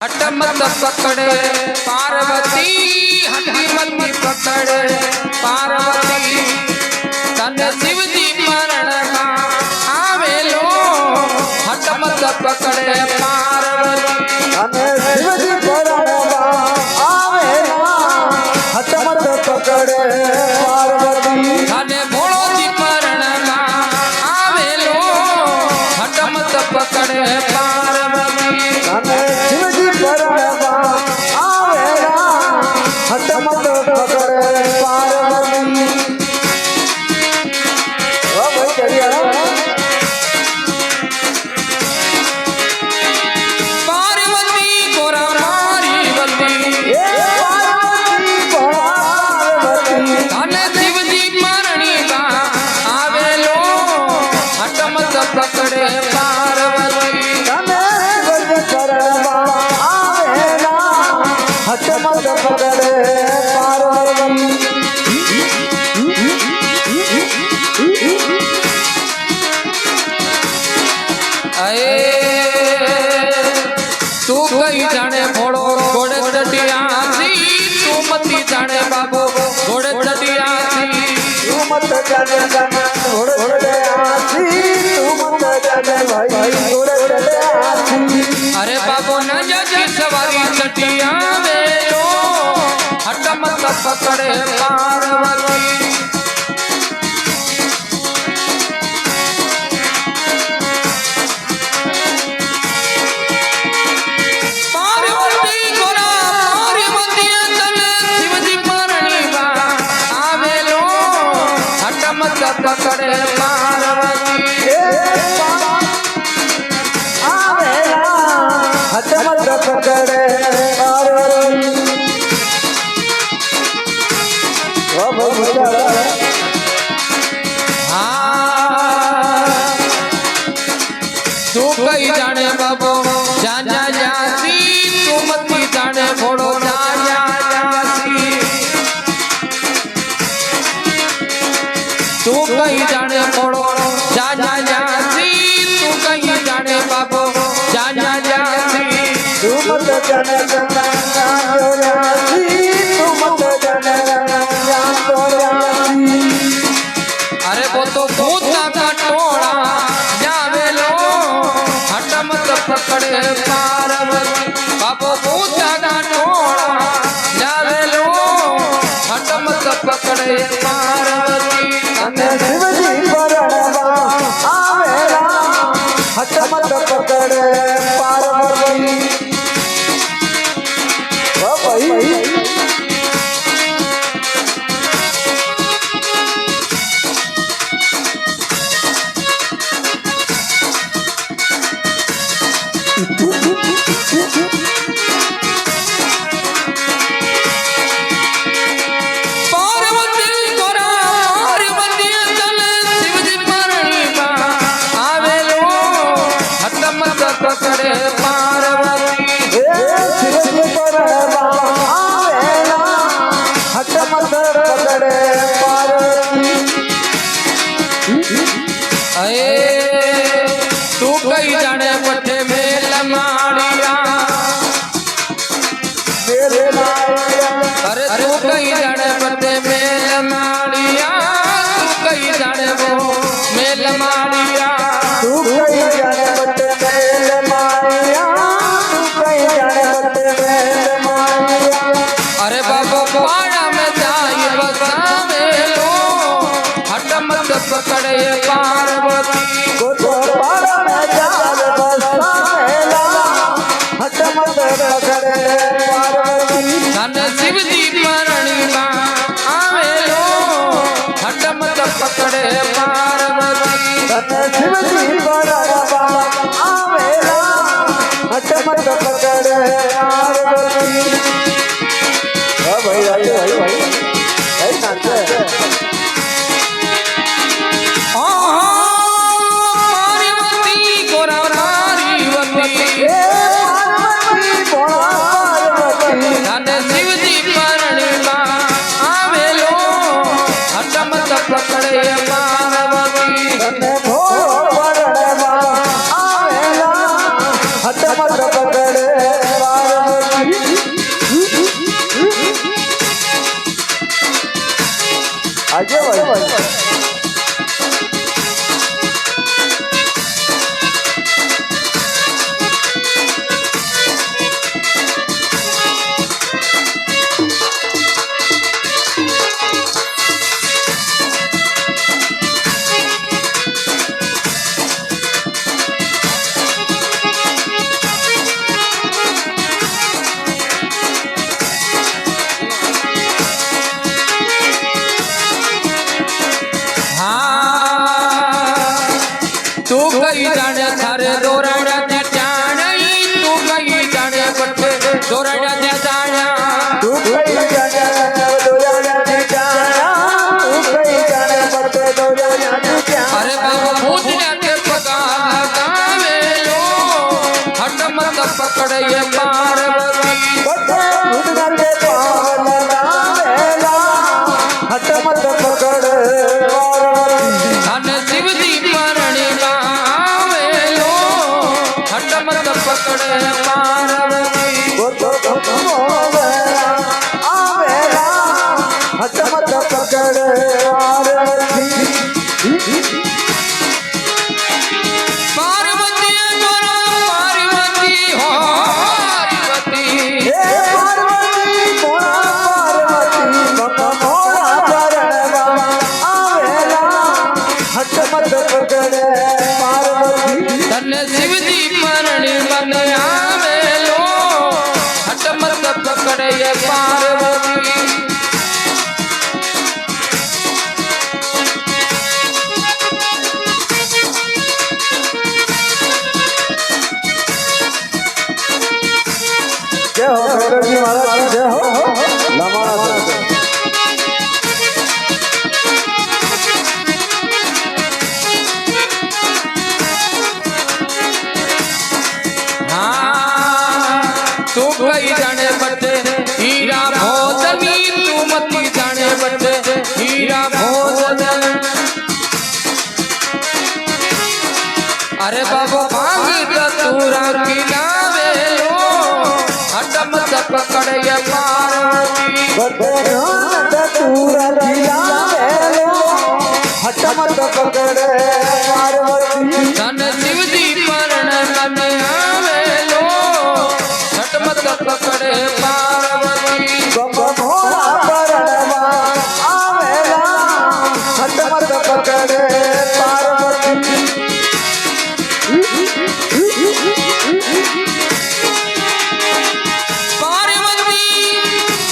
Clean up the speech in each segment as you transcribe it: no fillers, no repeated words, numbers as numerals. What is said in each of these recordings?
हटमत पकड़े पार्वती हटमत पकड़े पार्वती तन शिव जी मरण का आवेलो हटमत पकड़े पार्वती तन शिव जी मरण का आवेलो हटमत पकड़े पार्वती तन भोलो जी मरण का आवेलो हटमत पकड़े पार्वती तन शिव जी मरण का आवेला हटमत पकड़े पार्वती ओ भाई चलिए पार्वती गोरा पार्वती धन शिव जी मरणी का आवेलो हटमत पकड़े पार्वती हटमत पकड़े पार्वती अये तू कई जाने भोड़ो घोड़े चढ़िया सी तू मती जाने बाबू घोड़े चढ़िया सी तू मत जाने जाने घोड़े चढ़े आसी तू मत जाने भाई घोड़े चढ़े आसी अरे बाबू न जगी सवारी चढ़िया वेलो हटमत पकड़े पार्वती पकड़े पार्वती आवेला हटमत पकड़े पार्वती ओ भगवान हाँ तू कई जाने बाबू जा जा जासी तू मती जाने भोड़ो जा जा जासी तू कहीं जाने पड़ो जा जा जासी तू कहीं जाने बाबू जा जा जासी तू मत जाने जानो जासी तू मत जाने जानो जासी अरे वो तो भूता का टोड़ा जावे लो हटमत पकड़े पार्वती बाबू भूता का टोड़ा जावे लो हटमत पकड़े पार्वती शिव जी मरणवा आवेला हटमत पकड़े पार्वती ओ भाई पकड़े पार्वती शिव जी मरणवा आवेला हटमत पकड़े पार्वती अये तू कई जाने पठे मेल माड़िया मेरे माया अरे तू कई जाने पठे मेल माड़िया तू कई जाने वो मेल माड़िया तू कहीं जाने बटे मेरे माया तू कहीं जाने बटे मेरे माया अरे बाबा पाड़ा में जाई बसावे लो हटमत पकड़े पार्वती को तो पाड़ा में जाल बसावेला हटमत पकड़े पार्वती धन शिव जी मरणी का आवे लो हटमत पकड़े पार्वती धन शिव जी मरणवा आवेला हटमत पकड़े पार्वती ओ भाई भाई नाचे पार्वती गोरा पार्वती धन शिव जी मरणी का आवे लो हटमत पकड़े पार्वती हटमत पकड़े દોરડાથી જાણ્યા તું કઈ જાણે દોરડાથી જાણ્યા તું કઈ જાણે પડતે દોરડાથી જાણ્યા અરે બાબો ભૂતને તે પગા લગાવેલો હટમત પકડે પાર્વતી બધે ભૂતનાથે પાર લગાવેલા હટમત પકડ પાર્વતી અને શિવજી પરણીમાં આવેલો હટમત પકડે પાર્વતી બધો ધમો આવેલા હટમત પકડ પાર્વતી પાર્વતી બોલો પાર્વતી હો પાર્વતી હે પાર્વતી મોળા પરણવા આવેલા હટમત પકડ પાર્વતી તને શિવજી પરણી મને આવેલો હટમત પકડે પાર્વતી જય હો શંકરજી મહારાજ જય હો લમાણા સર તું કઈ જાણે બટે હીરા ભોજની તું મતી જાણે બટે હીરા ભોજન અરે બાબો ભાંગી તું રાખી લાવેલો હટમત પકડે પાર્વતી બધે તુરા દિલાવેલો હટમત પકડ પાર્વતી ધન શિવજી પરණ મને આવેલો હટમત પકડે પાર્વતી મોળા પરણવા આવેલા હટમત પકડ પાર્વતી પાર્વતી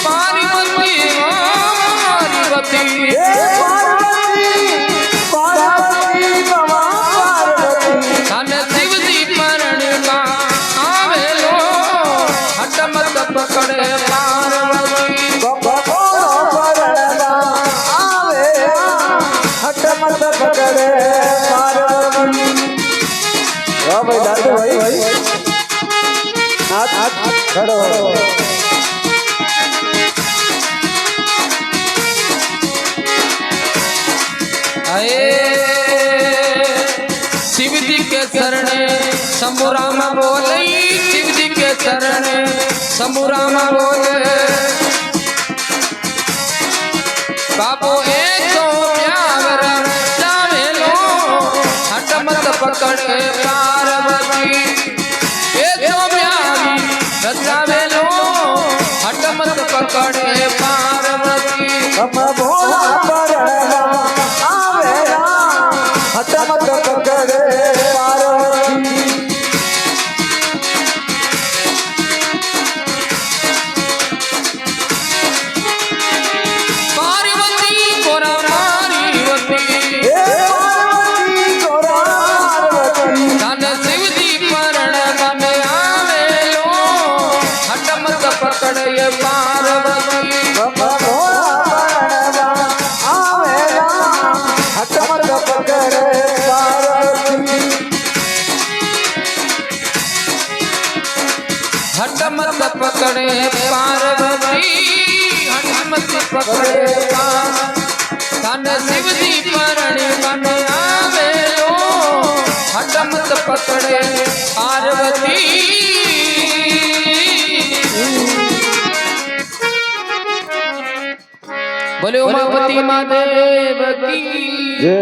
પાર્વતી ઓ પાર્વતી હે પાર્વતી પાર્વતી મમા પાર્વતી તને શિવજી પરણીમાં આવેલો હટમત પકડે પાર્વતી મોળા પરણવા આવેલા હટમત પકડ પાર્વતી વાહ ભાઈ દાદુ ભાઈ હાથ ખડો शिवजी के शरणे शंभुराम बोले शिवजी के शरणे शंभुराम बोले बाबो तो प्यार जावेलो हटमत पकड़े पार्वती तो प्यारी रचावेलो हटमत पकड़े पार्वती મોળા પરણવા આવેલા હટમત પકડ પાર્વતી पार्वती गोरा पार्वती હે પાર્વતી પાર્વતી ધન શિવજી પરණ મને આવેલો હટમત પકડે પાર્વતી મોળા પરણવા આવેલા હટમત પકડ પાર્વતી હટમત પકડે પાર્વતી હટમત પકડે ધન શિવજી પરણી મને આવેલો હટમત પકડે પાર્વતી બોલે ઉમાપતિ મહાદેવ કી જય